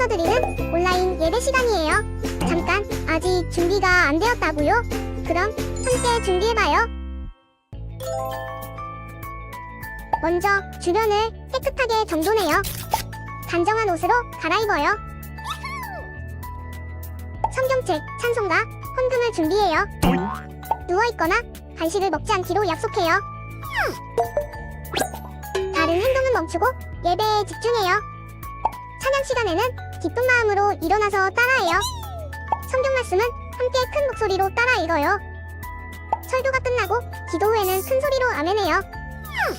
드리는 온라인 예배 시간이에요. 잠깐, 아직 준비가 안 되었다고요? 그럼 함께 준비해봐요. 먼저 주변을 깨끗하게 정돈해요. 단정한 옷으로 갈아입어요. 성경책, 찬송가, 헌금을 준비해요. 누워있거나 간식을 먹지 않기로 약속해요. 다른 행동은 멈추고 예배에 집중해요. 찬양 시간에는 기쁜 마음으로 일어나서 따라해요. 성경 말씀은 함께 큰 목소리로 따라 읽어요. 설교가 끝나고 기도 후에는 큰 소리로 아멘해요.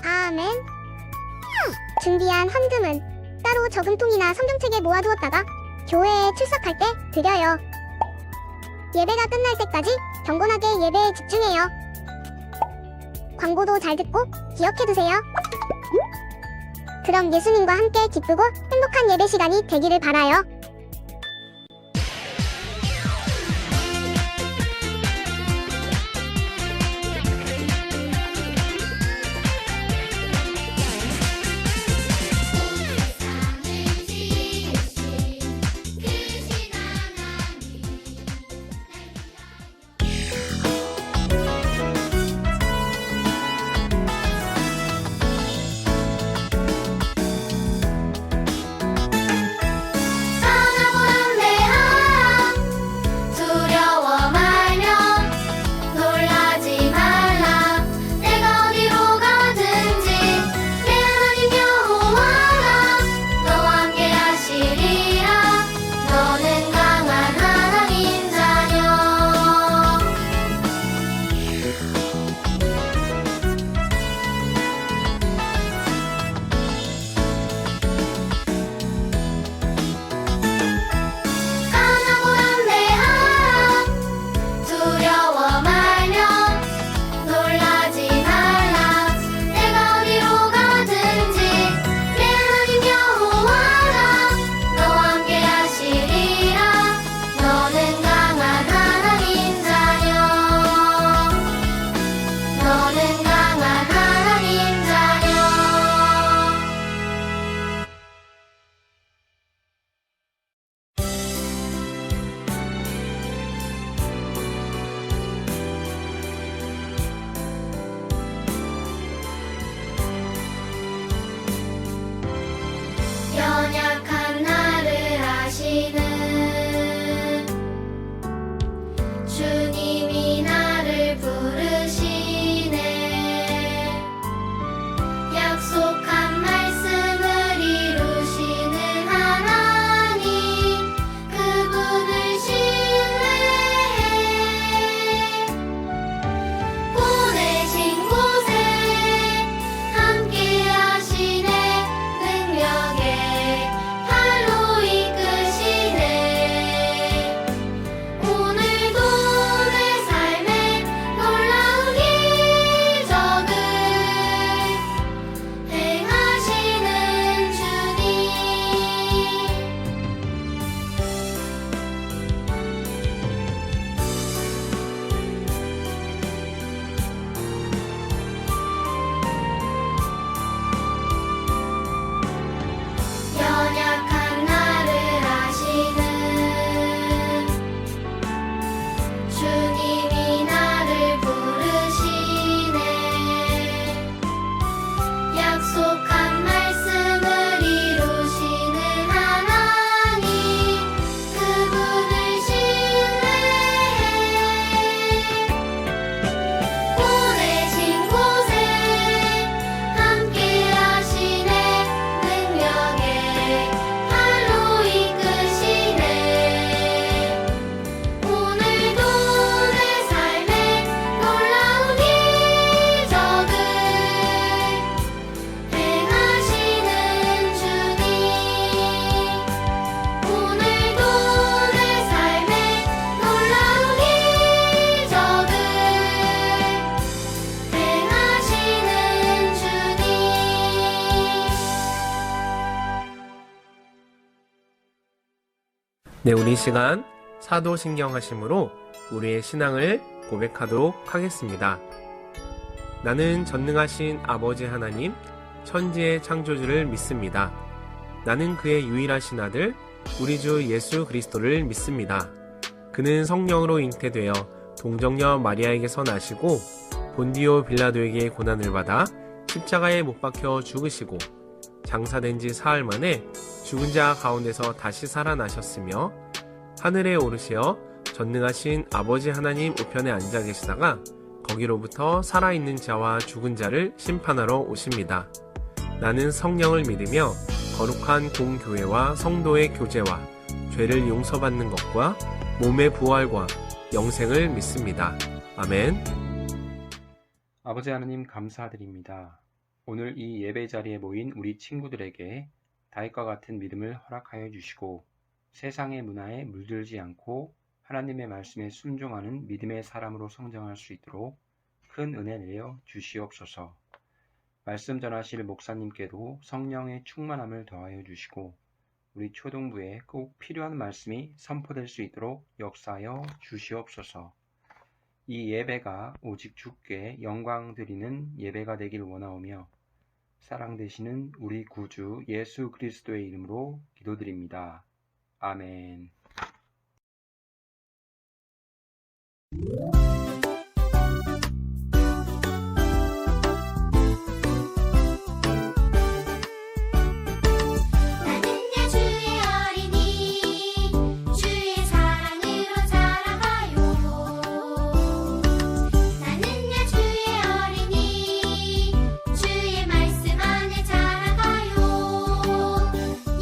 아멘. 준비한 헌금은 따로 저금통이나 성경책에 모아두었다가 교회에 출석할 때 드려요. 예배가 끝날 때까지 경건하게 예배에 집중해요. 광고도 잘 듣고 기억해두세요. 그럼 예수님과 함께 기쁘고 행복한 예배 시간이 되기를 바라요. 연약한 나를 아시는 주님이 나를 부르시네. 약속한 말씀을 이루시는 하나님, 그분을 신뢰해. 보내신 곳에 함께 하시네. 능력에 팔로 이끄시네. 오늘도 내 삶에 놀라운 기적을 행하시는 주님. 연약한 나를 아시는 주님이 나를 부르시네. 약속한 말씀을 이루시는 하나님, 그분을 신뢰해. 보내신 곳에 함께 하시네. 능력에 팔로 이끄시네. 오늘도 내 삶에 놀라운 기적을 행하시는 주님. 오늘도 내 삶에 놀라운 기적을 행하시는 주님. 네, 우리 이 시간 사도신경하심으로 우리의 신앙을 고백하도록 하겠습니다. 나는 전능하신 아버지 하나님, 천지의 창조주를 믿습니다. 나는 그의 유일하신 아들 우리 주 예수 그리스도를 믿습니다. 그는 성령으로 잉태되어 동정녀 마리아에게서 나시고 본디오 빌라도에게 고난을 받아 십자가에 못 박혀 죽으시고 장사된 지 사흘 만에 죽은 자 가운데서 다시 살아나셨으며 하늘에 오르시어 전능하신 아버지 하나님 우편에 앉아 계시다가 거기로부터 살아있는 자와 죽은 자를 심판하러 오십니다. 나는 성령을 믿으며 거룩한 공교회와 성도의 교제와 죄를 용서받는 것과 몸의 부활과 영생을 믿습니다. 아멘. 아버지 하나님 감사드립니다. 오늘 이 예배 자리에 모인 우리 친구들에게 다윗과 같은 믿음을 허락하여 주시고 세상의 문화에 물들지 않고 하나님의 말씀에 순종하는 믿음의 사람으로 성장할 수 있도록 큰 은혜 내려 주시옵소서. 말씀 전하실 목사님께도 성령의 충만함을 더하여 주시고 우리 초등부에 꼭 필요한 말씀이 선포될 수 있도록 역사하여 주시옵소서. 이 예배가 오직 주께 영광 드리는 예배가 되길 원하오며 사랑되시는 우리 구주 예수 그리스도의 이름으로 기도드립니다. 아멘. 나는야 주의 어린이 주의 사랑으로 자라가요. 나는야 주의 어린이 주의 말씀 안에 자라가요.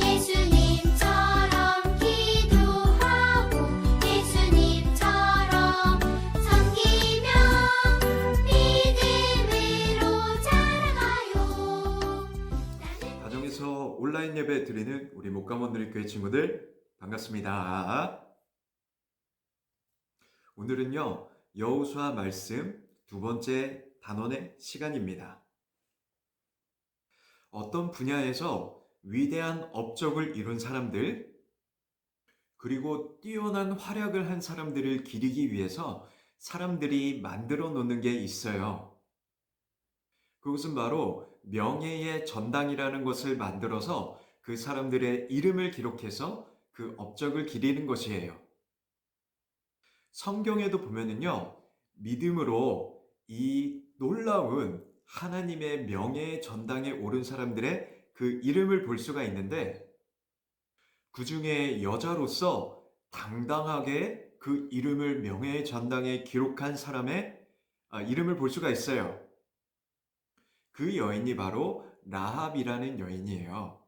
예수님처럼 기도하고 예수님처럼 섬기며 믿음으로 자라가요. 가정에서 온라인 예배 드리는 우리 목감원들의 교회 친구들 반갑습니다. 오늘은요 여호수아 말씀 두 번째 단원의 시간입니다. 어떤 분야에서 위대한 업적을 이룬 사람들 그리고 뛰어난 활약을 한 사람들을 기리기 위해서 사람들이 만들어 놓는 게 있어요. 그것은 바로 명예의 전당이라는 것을 만들어서 그 사람들의 이름을 기록해서 그 업적을 기리는 것이에요. 성경에도 보면은요, 믿음으로 이 놀라운 하나님의 명예의 전당에 오른 사람들의 그 이름을 볼 수가 있는데, 그 중에 여자로서 당당하게 그 이름을 명예의 전당에 기록한 사람의 이름을 볼 수가 있어요. 그 여인이 바로 라합이라는 여인이에요.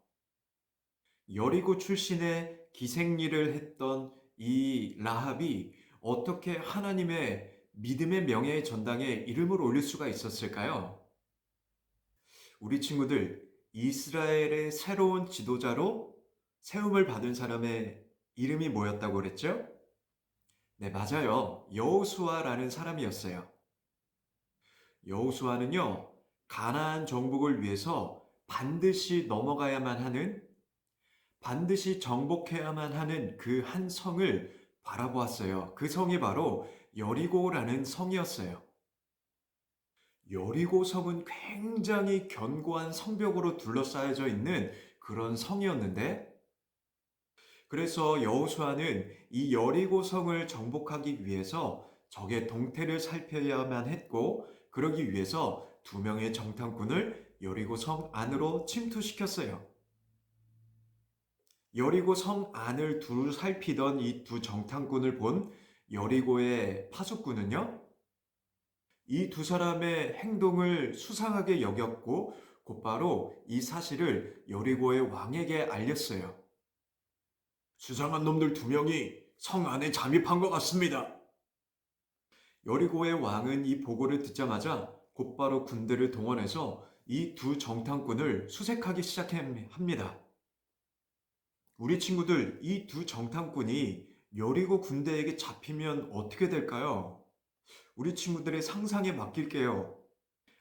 여리고 출신의 기생일을 했던 이 라합이 어떻게 하나님의 믿음의 명예의 전당에 이름을 올릴 수가 있었을까요? 우리 친구들, 이스라엘의 새로운 지도자로 세움을 받은 사람의 이름이 뭐였다고 그랬죠? 네, 맞아요. 여호수아라는 사람이었어요. 여호수아는요, 가나안 정복을 위해서 반드시 넘어가야만 하는, 반드시 정복해야만 하는 그 한 성을 바라보았어요. 그 성이 바로 여리고라는 성이었어요. 여리고 성은 굉장히 견고한 성벽으로 둘러싸여져 있는 그런 성이었는데, 그래서 여호수아는 이 여리고 성을 정복하기 위해서 적의 동태를 살펴야만 했고, 그러기 위해서 2명의 정탐꾼을 여리고 성 안으로 침투시켰어요. 여리고 성 안을 두루 살피던 이 2 정탐꾼을 본 여리고의 파수꾼은요, 이 2 사람의 행동을 수상하게 여겼고 곧바로 이 사실을 여리고의 왕에게 알렸어요. 수상한 놈들 2명이 성 안에 잠입한 것 같습니다. 여리고의 왕은 이 보고를 듣자마자 곧바로 군대를 동원해서 이 2 정탐꾼을 수색하기 시작합니다. 우리 친구들, 이 2 정탐꾼이 여리고 군대에게 잡히면 어떻게 될까요? 우리 친구들의 상상에 맡길게요.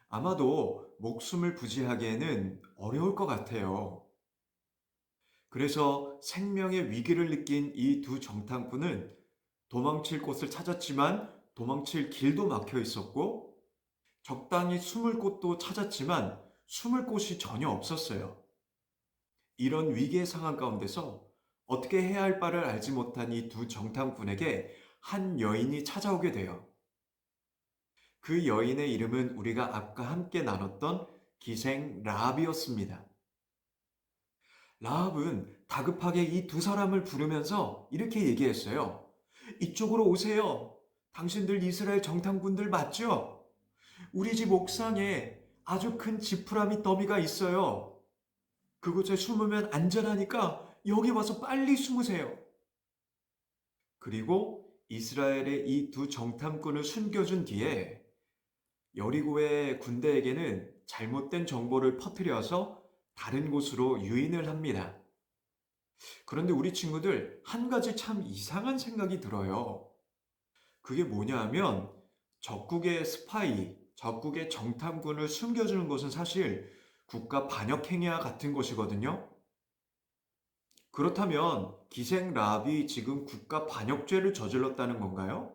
아마도 목숨을 부지하기에는 어려울 것 같아요. 그래서 생명의 위기를 느낀 이 2 정탐꾼은 도망칠 곳을 찾았지만 도망칠 길도 막혀 있었고, 적당히 숨을 곳도 찾았지만 숨을 곳이 전혀 없었어요. 이런 위기의 상황 가운데서 어떻게 해야 할 바를 알지 못한 이 두 정탐꾼에게 한 여인이 찾아오게 돼요. 그 여인의 이름은 우리가 아까 함께 나눴던 기생 라합이었습니다. 라합은 다급하게 이 두 사람을 부르면서 이렇게 얘기했어요. 이쪽으로 오세요. 당신들 이스라엘 정탐꾼들 맞죠? 우리 집 옥상에 아주 큰 지푸라미 더미가 있어요. 그곳에 숨으면 안전하니까 여기 와서 빨리 숨으세요. 그리고 이스라엘의 이 두 정탐꾼을 숨겨준 뒤에 여리고의 군대에게는 잘못된 정보를 퍼뜨려서 다른 곳으로 유인을 합니다. 그런데 우리 친구들 한 가지 참 이상한 생각이 들어요. 그게 뭐냐 하면 적국의 스파이, 적국의 정탐꾼을 숨겨주는 것은 사실 국가 반역 행위와 같은 것이거든요. 그렇다면 기생 라합이 지금 국가 반역죄를 저질렀다는 건가요?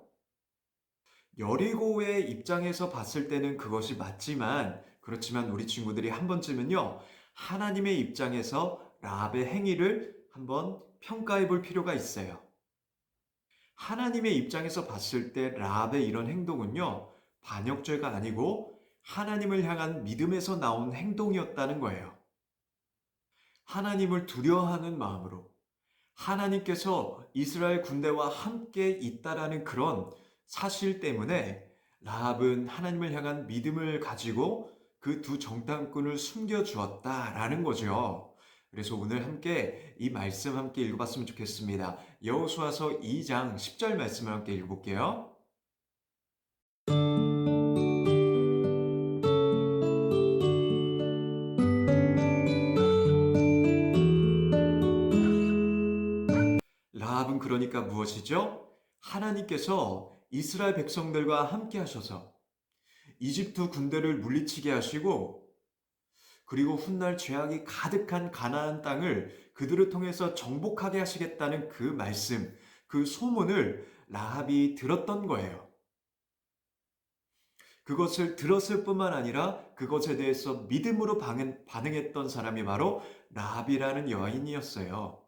여리고의 입장에서 봤을 때는 그것이 맞지만 그렇지만 우리 친구들이 한 번쯤은요 하나님의 입장에서 라합의 행위를 한번 평가해 볼 필요가 있어요. 하나님의 입장에서 봤을 때 라합의 이런 행동은요 반역죄가 아니고 하나님을 향한 믿음에서 나온 행동이었다는 거예요. 하나님을 두려워하는 마음으로 하나님께서 이스라엘 군대와 함께 있다라는 그런 사실 때문에 라합은 하나님을 향한 믿음을 가지고 그 두 정탐꾼을 숨겨주었다라는 거죠. 그래서 오늘 함께 이 말씀 함께 읽어봤으면 좋겠습니다. 여호수아서 2장 10절 말씀을 함께 읽어볼게요. 라합은 그러니까 무엇이죠? 하나님께서 이스라엘 백성들과 함께 하셔서 이집트 군대를 물리치게 하시고 그리고 훗날 죄악이 가득한 가나안 땅을 그들을 통해서 정복하게 하시겠다는 그 말씀, 그 소문을 라합이 들었던 거예요. 그것을 들었을 뿐만 아니라 그것에 대해서 믿음으로 반응했던 사람이 바로 라합이라는 여인이었어요.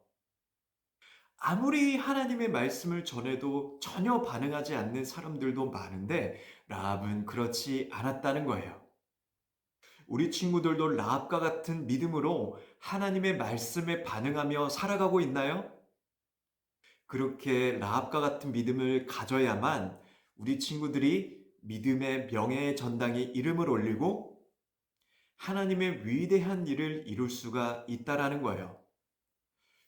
아무리 하나님의 말씀을 전해도 전혀 반응하지 않는 사람들도 많은데 라합은 그렇지 않았다는 거예요. 우리 친구들도 라합과 같은 믿음으로 하나님의 말씀에 반응하며 살아가고 있나요? 그렇게 라합과 같은 믿음을 가져야만 우리 친구들이 믿음의 명예의 전당에 이름을 올리고 하나님의 위대한 일을 이룰 수가 있다라는 거예요.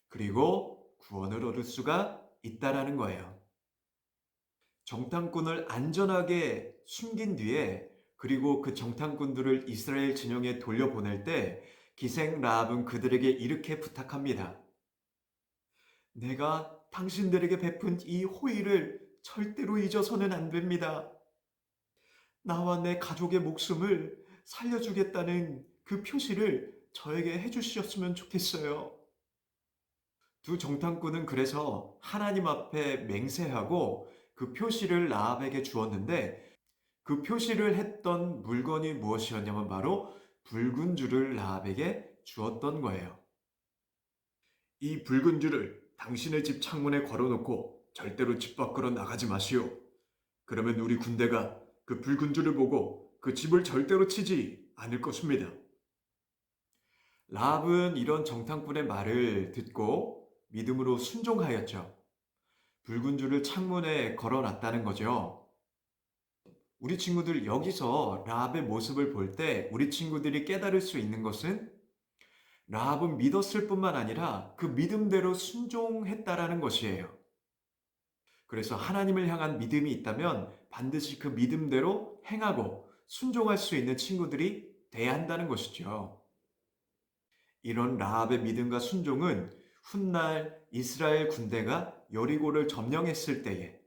그리고 구원을 얻을 수가 있다라는 거예요. 정탐꾼을 안전하게 숨긴 뒤에 그리고 그 정탐꾼들을 이스라엘 진영에 돌려보낼 때 기생 라합은 그들에게 이렇게 부탁합니다. 내가 당신들에게 베푼 이 호의를 절대로 잊어서는 안 됩니다. 나와 내 가족의 목숨을 살려주겠다는 그 표시를 저에게 해주셨으면 좋겠어요. 두 정탐꾼은 그래서 하나님 앞에 맹세하고 그 표시를 라합에게 주었는데 그 표시를 했던 물건이 무엇이었냐면 바로 붉은 줄을 라합에게 주었던 거예요. 이 붉은 줄을 당신의 집 창문에 걸어놓고 절대로 집 밖으로 나가지 마시오. 그러면 우리 군대가 그 붉은 줄을 보고 그 집을 절대로 치지 않을 것입니다. 라합은 이런 정탐꾼의 말을 듣고 믿음으로 순종하였죠. 붉은 줄을 창문에 걸어놨다는 거죠. 우리 친구들 여기서 라합의 모습을 볼 때 우리 친구들이 깨달을 수 있는 것은 라합은 믿었을 뿐만 아니라 그 믿음대로 순종했다라는 것이에요. 그래서 하나님을 향한 믿음이 있다면 반드시 그 믿음대로 행하고 순종할 수 있는 친구들이 돼야 한다는 것이죠. 이런 라합의 믿음과 순종은 훗날 이스라엘 군대가 여리고를 점령했을 때에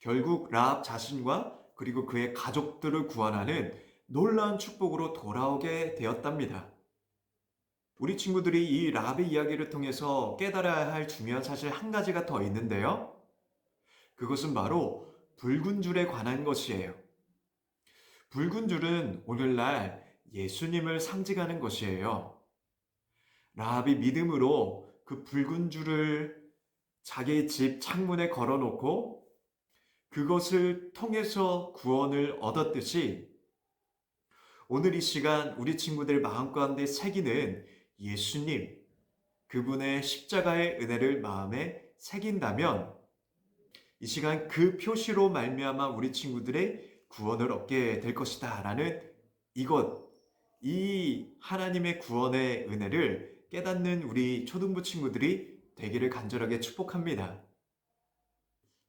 결국 라합 자신과 그리고 그의 가족들을 구원하는 놀라운 축복으로 돌아오게 되었답니다. 우리 친구들이 이 라합의 이야기를 통해서 깨달아야 할 중요한 사실 한 가지가 더 있는데요. 그것은 바로 붉은 줄에 관한 것이에요. 붉은 줄은 오늘날 예수님을 상징하는 것이에요. 라합이 믿음으로 그 붉은 줄을 자기 집 창문에 걸어놓고 그것을 통해서 구원을 얻었듯이 오늘 이 시간 우리 친구들 마음 가운데 새기는 예수님, 그분의 십자가의 은혜를 마음에 새긴다면 이 시간 그 표시로 말미암아 우리 친구들의 구원을 얻게 될 것이다 라는 이 하나님의 구원의 은혜를 깨닫는 우리 초등부 친구들이 되기를 간절하게 축복합니다.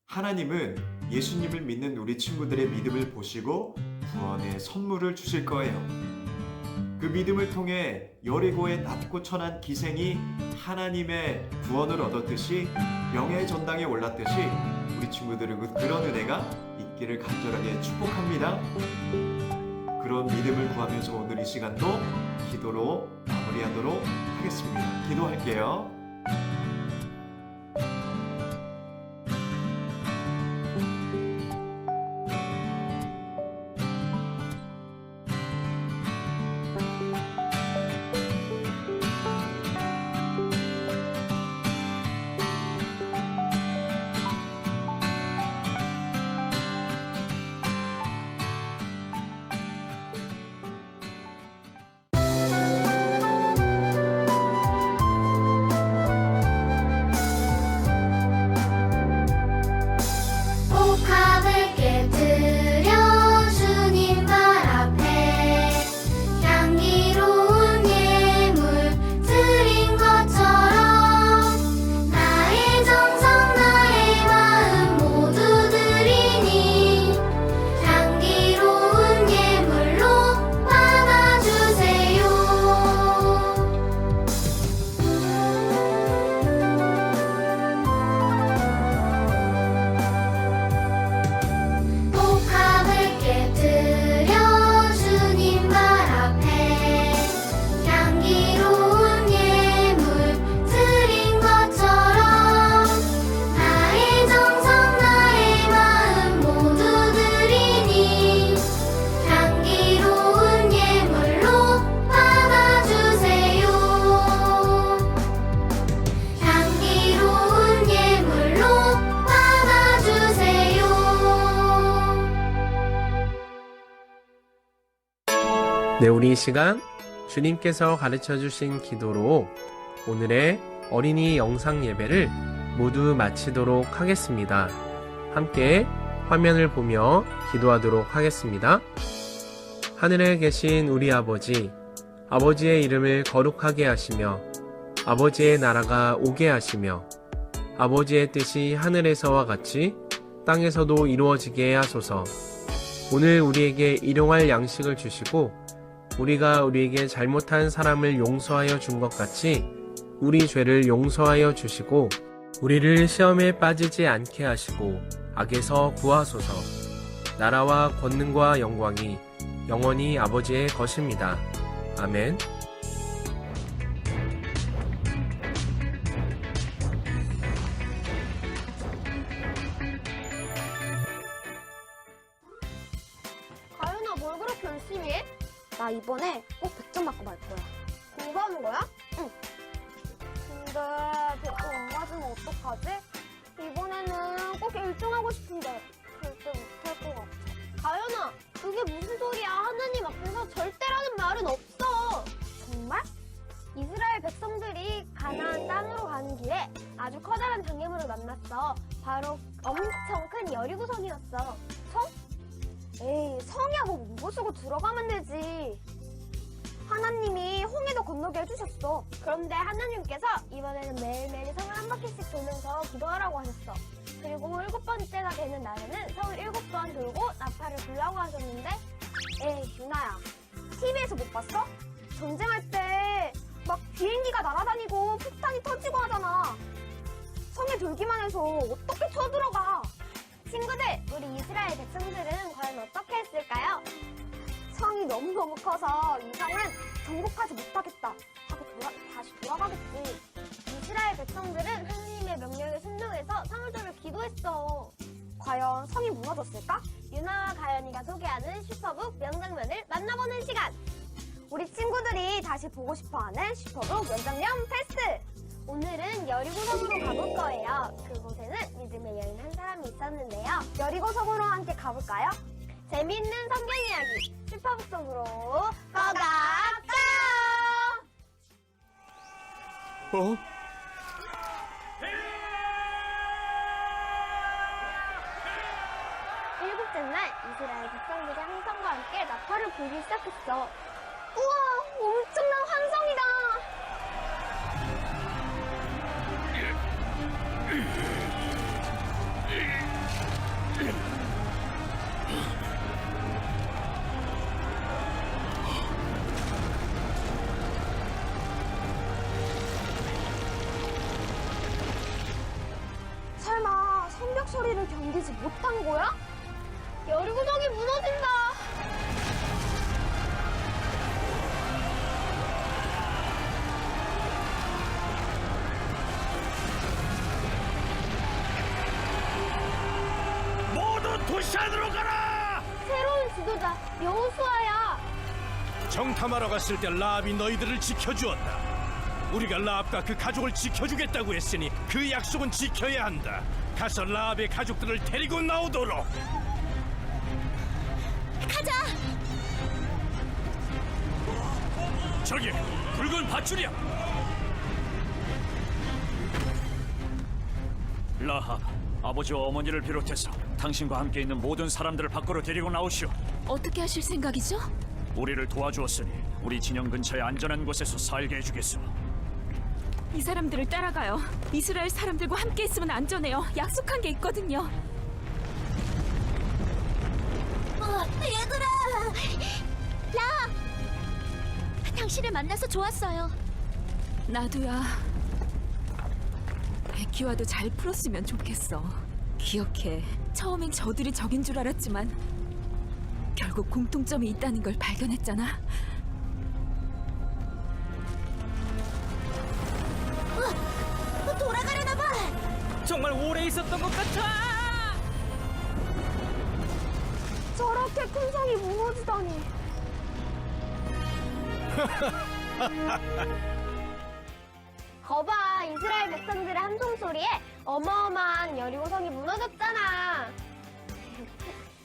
하나님은 예수님을 믿는 우리 친구들의 믿음을 보시고 구원의 선물을 주실 거예요. 그 믿음을 통해 여리고의 낮고 천한 기생이 하나님의 구원을 얻었듯이 명예의 전당에 올랐듯이 우리 친구들은 그런 은혜가 있기를 간절하게 축복합니다. 그런 믿음을 구하면서 오늘 이 시간도 기도로 마무리하도록 하겠습니다. 기도할게요. 복합을 깨뜨려 주님 발 앞에 향기로운 예물 드린 것처럼 나의 정성 나의 마음 모두 드리니 향기로운 예물로 받아주세요. 복합을 깨뜨려 주님 발 앞에 향기로운 예물 드린 것처럼 나의 정성 나의 마음 모두 드리니 향기로운 예물로 받아주세요. 향기로운 예물로 받아주세요. 네, 우리 이 시간 주님께서 가르쳐 주신 기도로 오늘의 어린이 영상 예배를 모두 마치도록 하겠습니다. 함께 화면을 보며 기도하도록 하겠습니다. 하늘에 계신 우리 아버지, 아버지의 이름을 거룩하게 하시며 아버지의 나라가 오게 하시며 아버지의 뜻이 하늘에서와 같이 땅에서도 이루어지게 하소서. 오늘 우리에게 일용할 양식을 주시고 우리가 우리에게 잘못한 사람을 용서하여 준 것 같이 우리 죄를 용서하여 주시고 우리를 시험에 빠지지 않게 하시고 악에서 구하소서. 나라와 권능과 영광이 영원히 아버지의 것입니다. 아멘. 가연아, 뭘 그렇게 열심히 해? 나 이번에 꼭 100점 맞고 말 거야. 공부하는 거야? 응. 근데 100점 안 맞으면 어떡하지? 이번에는 꼭 1등 하고 싶은데 절대 못할 것 같아. 가연아, 그게 무슨 소리야? 하느님 앞에서 절대라는 말은 없어. 정말? 이스라엘 백성들이 가나안 땅으로 가는 길에 아주 커다란 장애물을 만났어. 바로 엄청 큰 여리고 성이었어. 성? 에이, 성이야 뭐 무거 쓰고 들어가면 되지. 하나님이 홍해도 건너게 해주셨어. 그런데 하나님께서 이번에는 매일매일 성을 한 바퀴씩 돌면서 기도하라고 하셨어. 그리고 7번째가 되는 날에는 성을 7번 돌고 나팔을 불라고 하셨는데, 에이 유나야, TV에서 못 봤어? 전쟁할 때 막 비행기가 날아다니고 폭탄이 터지고 하잖아. 성에 돌기만 해서 어떻게 쳐들어가? 친구들, 우리 이스라엘 백성들은 과연 어떻게 했을까요? 성이 너무너무 커서 이 성은 정복하지 못하겠다 하고 다시 돌아가겠지. 이스라엘 백성들은 하느님의 명령에 순종해서 성을 돌려 기도했어. 과연 성이 무너졌을까? 유나와 가연이가 소개하는 슈퍼북 명장면을 만나보는 시간! 우리 친구들이 다시 보고 싶어하는 슈퍼북 명장면 페스트! 오늘은 여리고성으로 가볼 거예요. 그곳에는 믿음의 여인 한 사람이 있었는데요. 여리고성으로 함께 가볼까요? 재미있는 성경 이야기 슈퍼북 속으로 고고고! 어? 일곱째 날 이스라엘 백성들이 항성과 함께 나팔을 불기 시작했어. 우와, 엄청난 환성이다. 설마 성벽 소리를 견디지 못한 거야? 여리고성이 무너진다. 모두 도시 안으로 가라! 새로운 지도자 여호수아야. 정탐하러 갔을 때 라합이 너희들을 지켜주었다. 우리가 라합과 그 가족을 지켜주겠다고 했으니 그 약속은 지켜야 한다. 가서 라합의 가족들을 데리고 나오도록. 가자. 저기 붉은 밧줄이야. 라합, 아버지와 어머니를 비롯해서 당신과 함께 있는 모든 사람들을 밖으로 데리고 나오시오. 어떻게 하실 생각이죠? 우리를 도와주었으니 우리 진영 근처의 안전한 곳에서 살게 해주겠소. 이 사람들을 따라가요. 이스라엘 사람들과 함께 있으면 안전해요. 약속한 게 있거든요. 얘들아. 당신을 만나서 좋았어요. 나도야. 베키와도 잘 풀었으면 좋겠어. 기억해. 처음엔 저들이 적인 줄 알았지만 결국 공통점이 있다는 걸 발견했잖아. 돌아가려나 봐. 정말 오래 있었던 것 같아. 저렇게 큰 성이 무너지다니. 거봐, 이스라엘 백성들의 함성 소리에 어마어마한 여리고성이 무너졌잖아.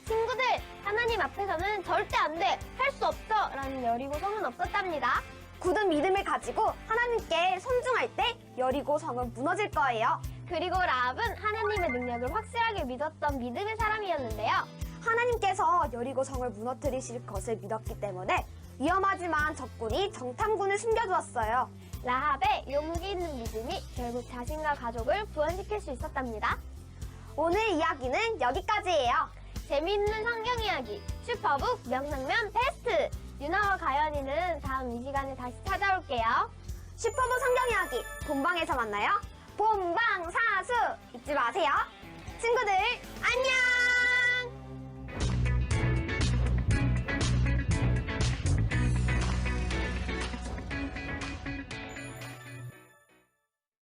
친구들, 하나님 앞에서는 절대 안 돼, 할 수 없어 라는 여리고성은 없었답니다. 굳은 믿음을 가지고 하나님께 손중할 때 여리고성은 무너질 거예요. 그리고 라합은 하나님의 능력을 확실하게 믿었던 믿음의 사람이었는데요. 하나님께서 여리고성을 무너뜨리실 것을 믿었기 때문에 위험하지만 적군이 정탐군을 숨겨두었어요. 라합의 용기 있는 믿음이 결국 자신과 가족을 구원시킬 수 있었답니다. 오늘 이야기는 여기까지예요. 재미있는 성경 이야기 슈퍼북 명장면 베스트! 유나와 가연이는 다음 이 시간에 다시 찾아올게요. 슈퍼북 성경 이야기 본방에서 만나요. 본방사수 잊지 마세요. 친구들 안녕!